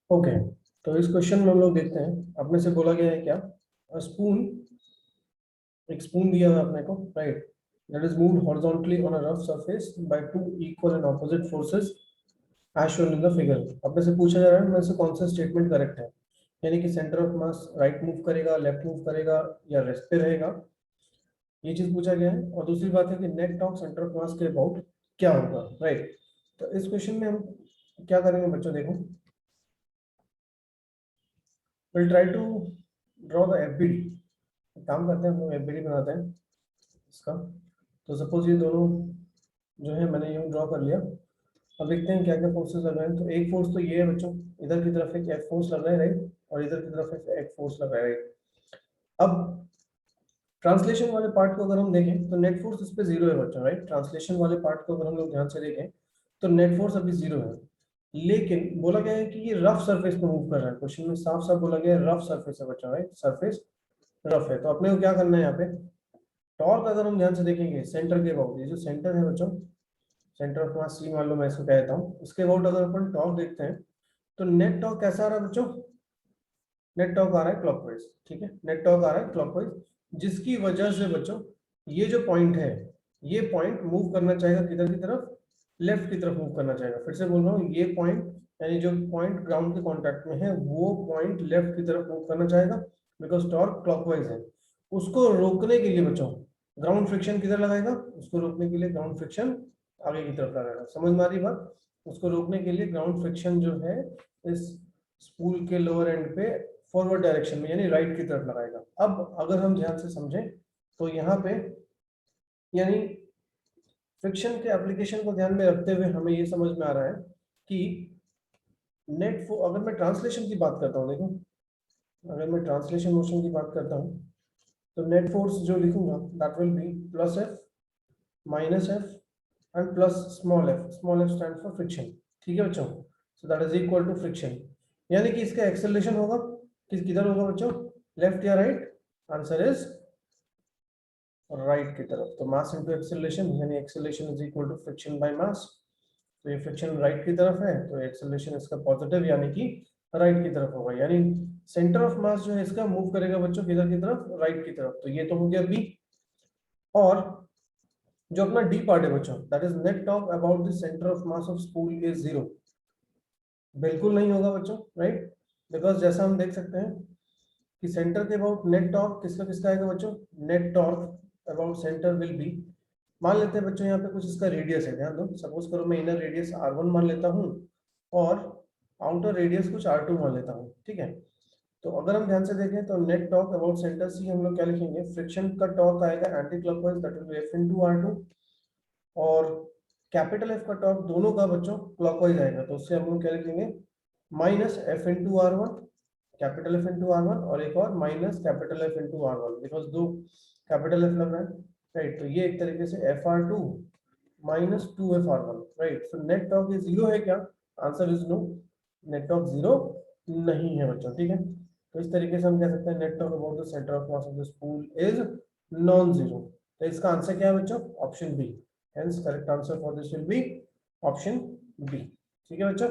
Okay, तो इस question में हम लोग देखते हैं, अपने से बोला गया है क्या, स्पून, एक स्पून दिया हुआ है अपने को, right, that is moved horizontally on a rough surface by two equal and opposite forces as shown in the figure. अपने से पूछा जा रहा है, मेरे से कौन सा स्टेटमेंट करेक्ट है, यानी कि centre of mass right move करेगा, लेफ्ट मूव करेगा या रेस्ट पे रहेगा, ये चीज पूछा गया है। और दूसरी बात है कि नेट टॉर्क सेंटर ऑफ मास के अबाउट क्या होगा, राइट। तो इस क्वेश्चन में हम क्या करेंगे बच्चों, देखो, will try to draw the FBD. काम करते हैं, हम लोग एफबीडी बनाते हैं इसका। तो सपोज ये दोनों जो है मैंने यूं ड्रॉ कर लिया। अब देखते हैं क्या क्या फोर्सेस लग रहे हैं। तो एक फोर्स तो ये है बच्चों, इधर की तरफ एक एफ फोर्स लग रहा है, राइट, और इधर की तरफ एक एफ फोर्स लग रहा है, राइट। अब ट्रांसलेशन वाले पार्ट को अगर हम देखें तो नेट फोर्स इस पे जीरो है बच्चों, राइट। ट्रांसलेशन वाले पार्ट को अगर हम लोग ध्यान से देखें तो नेट फोर्स अभी जीरो है, लेकिन बोला गया है कि ये रफ सरफेस पे मूव कर रहा है। क्वेश्चन में साफ साफ बोला गया है रफ सरफेस है बच्चों, राइट, सरफेस रफ है। तो अपने को क्या करना है यहाँ पे, टॉर्क अगर हम ध्यान से देखेंगे सेंटर के अबाउट, ये जो सेंटर है बच्चों, सेंटर ऑफ मास सी मान लो मैं इसको कह देता हूँ, इसके अबाउट अगर अपन टॉर्क देखते हैं तो नेट टॉर्क कैसा आ रहा है बच्चों, नेट टॉर्क आ रहा है क्लॉकवाइज, ठीक है, नेट टॉर्क आ रहा है क्लॉकवाइज, जिसकी वजह से बच्चों ये जो पॉइंट है, ये पॉइंट मूव करना चाहेगा किधर की तरफ, लेफ्ट की तरफ मूव करना चाहेगा। फिर से बोल रहा हूँ, ये पॉइंट यानी जो पॉइंट ग्राउंड के कांटेक्ट में है वो पॉइंट लेफ्ट की तरफ मूव करना चाहेगा, बिकॉज टॉर्क क्लॉकवाइज है। उसको रोकने के लिए बच्चों ग्राउंड फ्रिक्शन किधर लगाएगा, उसको रोकने के लिए ग्राउंड फ्रिक्शन आगे की तरफ लगाएगा। समझ में आ रही बात, उसको रोकने के लिए ग्राउंड फ्रिक्शन जो है इस स्पूल के लोअर एंड पे फॉरवर्ड डायरेक्शन में यानी राइट की तरफ लगाएगा। अब अगर हम ध्यान से समझें तो यहाँ पे यानी फ्रिक्शन के एप्लीकेशन को ध्यान में रखते हुए हमें ये समझ में आ रहा है कि नेट अगर मैं ट्रांसलेशन की बात करता हूँ, देखो अगर मैं ट्रांसलेशन मोशन की बात करता हूँ तो नेट फोर्स जो लिखूंगा that will be plus F minus F and plus small F stand for friction, ठीक है बच्चों। So that is equal to friction, यानी कि इसका एक्सेलरेशन होगा किधर होगा बच्चों, लेफ्ट या राइट, आंसर इज राइट की तरफ। तो मास इनटू एक्सेलरेशन यानी acceleration is equal to friction by mass. तो ये फ्रिक्शन राइट की तरफ है तो एक्सेलरेशन इसका पॉजिटिव यानी कि राइट की तरफ होगा, यानी सेंटर ऑफ मास जो है इसका मूव करेगा बच्चों किधर की तरफ, राइट की तरफ। तो ये तो हो गया बी। और जो अपना डी पार्ट है बच्चों, that is net torque about the centre of mass of spool is zero, बिल्कुल नहीं होगा बच्चों, राइट, बिकॉज जैसा हम देख सकते हैं कि सेंटर के अबाउट नेट टॉर्क किसका किसका आएगा बच्चों, net torque about centre will be, मान लेते हैं बच्चों यहाँ पे कुछ इसका रेडियस है, ध्यान दो, सपोज करो मैं इनर रेडियस r1 मान लेता हूँ और आउटर रेडियस कुछ r2 मान लेता हूँ, ठीक है। तो अगर हम ध्यान से देखें तो net torque about centre C हम लोग क्या लिखेंगे, फ्रिक्शन का टॉर्क आएगा anti clockwise that will be f into r2, और कैपिटल एफ का टॉर्क दोनों का बच्चों क्लॉकवाइज आएगा, तो उससे हम लोग क्या लिखेंगे, minus F into R one, capital F into R one, और एक और minus capital F into R one, because दो कैपिटल एफ लग रहा है, राइट। तो ये एक तरीके से F R two minus two F R one, right. So net torque ये जीरो है क्या, answer is no, net torque zero नहीं है बच्चों, ठीक है। तो इस तरीके से हम कह सकते हैं net torque about the centre of mass of the spool is non zero. तो इसका आंसर क्या है बच्चों, option B. Hence correct answer for this will be option B, ठीक है बच्चों।